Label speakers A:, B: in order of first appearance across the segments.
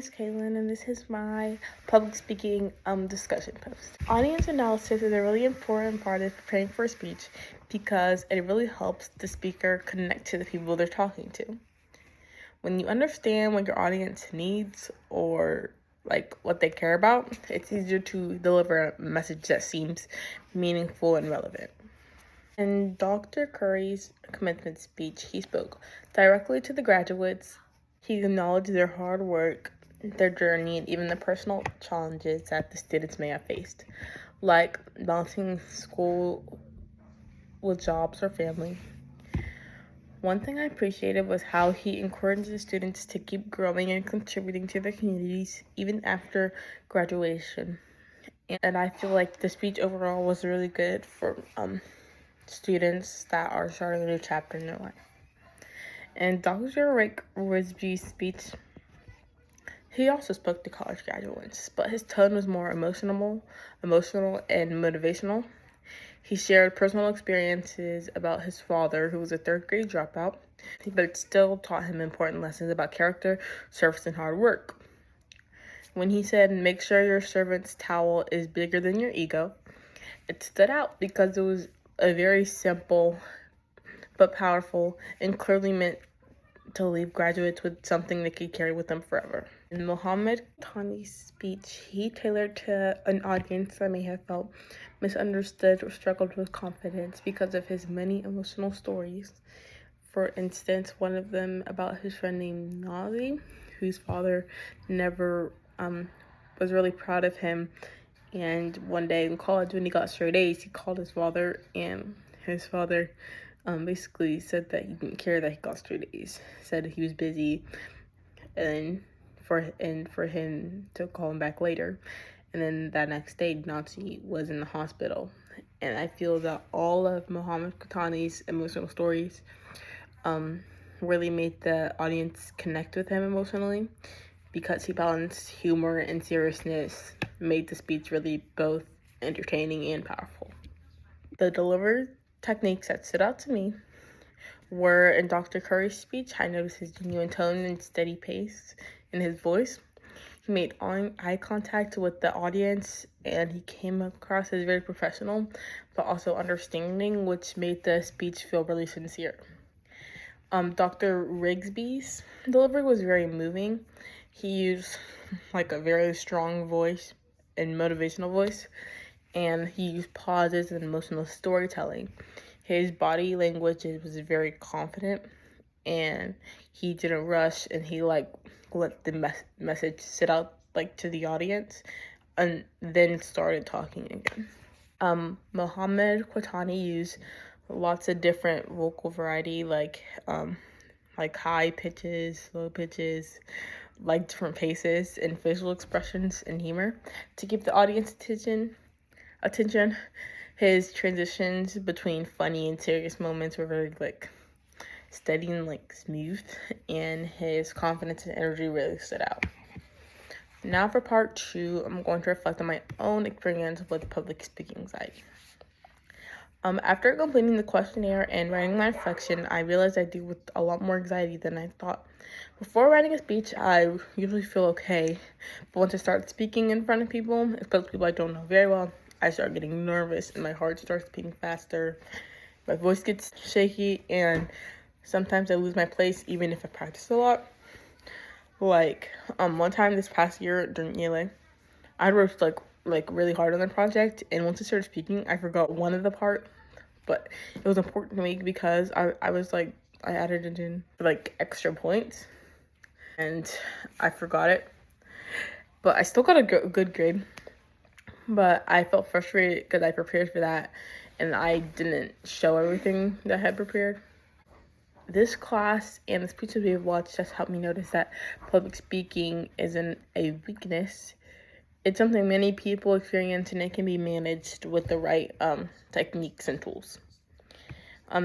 A: is Kaylin, and this is my public speaking discussion post. Audience analysis is a really important part of preparing for a speech because it really helps the speaker connect to the people they're talking to. When you understand what your audience needs or like what they care about, it's easier to deliver a message that seems meaningful and relevant. In Dr. Curry's commencement speech, he spoke directly to the graduates. He acknowledged their hard work, their journey, and even the personal challenges that the students may have faced, like balancing school with jobs or family. One thing I appreciated was how he encouraged the students to keep growing and contributing to their communities even after graduation. And I feel like the speech overall was really good for students that are starting a new chapter in their life. And Dr. Rick Risby's speech, he also spoke to college graduates, but his tone was more emotional and motivational. He shared personal experiences about his father, who was a third grade dropout, but still taught him important lessons about character, service, and hard work. When he said, "Make sure your servant's towel is bigger than your ego," it stood out because it was a very simple but powerful and clearly meant to leave graduates with something they could carry with them forever. In Mohammed Tani's speech, he tailored to an audience that may have felt misunderstood or struggled with confidence because of his many emotional stories. For instance, one of them about his friend named Nazi, whose father never was really proud of him. And one day in college, when he got straight A's, he called his father, and his father basically said that he didn't care that he got straight A's. Said he was busy, and for him to call him back later. And then that next day, Nazi was in the hospital. And I feel that all of Muhammad Khatani's emotional stories really made the audience connect with him emotionally because he balanced humor and seriousness, made the speech really both entertaining and powerful. The delivery techniques that stood out to me were in Dr. Curry's speech. I noticed his genuine tone and steady pace in his voice. He made eye contact with the audience, and he came across as very professional, but also understanding, which made the speech feel really sincere. Dr. Rigsby's delivery was very moving. He used like a very strong voice and motivational voice, and he used pauses and emotional storytelling. His body language was very confident, and he didn't rush, and he let the message sit out like to the audience, and then started talking again. Mohammed Quatani used lots of different vocal variety, like high pitches, low pitches, like different paces and facial expressions and humor to keep the audience attention. His transitions between funny and serious moments were very steady and smooth, and his confidence and energy really stood out. Now for part 2, I'm going to reflect on my own experience with public speaking anxiety. After completing the questionnaire and writing my reflection, I realized I deal with a lot more anxiety than I thought. Before writing a speech, I usually feel okay, but once I start speaking in front of people, especially people I don't know very well, I start getting nervous and my heart starts beating faster, my voice gets shaky, and sometimes I lose my place even if I practice a lot. One time this past year during ELA, I worked really hard on the project, and once I started speaking, I forgot one of the part, but it was important to me because I was I added it in for extra points, and I forgot it, but I still got a good grade, but I felt frustrated because I prepared for that, and I didn't show everything that I had prepared. This class and the speeches we've watched just helped me notice that public speaking isn't a weakness. It's something many people experience, and it can be managed with the right techniques and tools.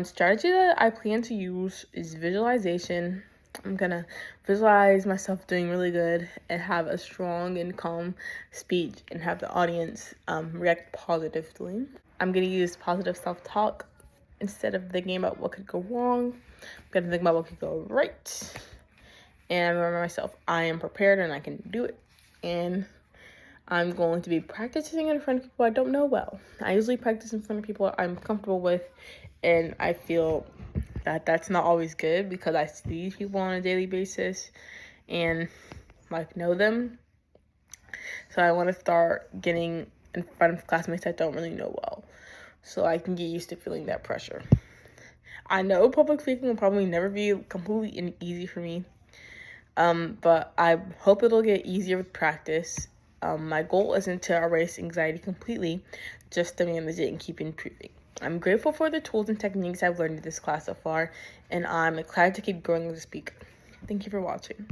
A: Strategy that I plan to use is visualization. I'm gonna visualize myself doing really good and have a strong and calm speech and have the audience react positively. I'm gonna use positive self-talk instead of thinking about what could go wrong. I'm gonna think about what could go right. And I remember myself, I am prepared and I can do it. And I'm going to be practicing in front of people I don't know well. I usually practice in front of people I'm comfortable with, and I feel that that's not always good because I see these people on a daily basis and like know them. So I want to start getting in front of classmates I don't really know well, so I can get used to feeling that pressure. I know public speaking will probably never be completely and easy for me, but I hope it'll get easier with practice. My goal isn't to erase anxiety completely, just to manage it and keep improving. I'm grateful for the tools and techniques I've learned in this class so far, and I'm excited to keep growing as a speaker. Thank you for watching.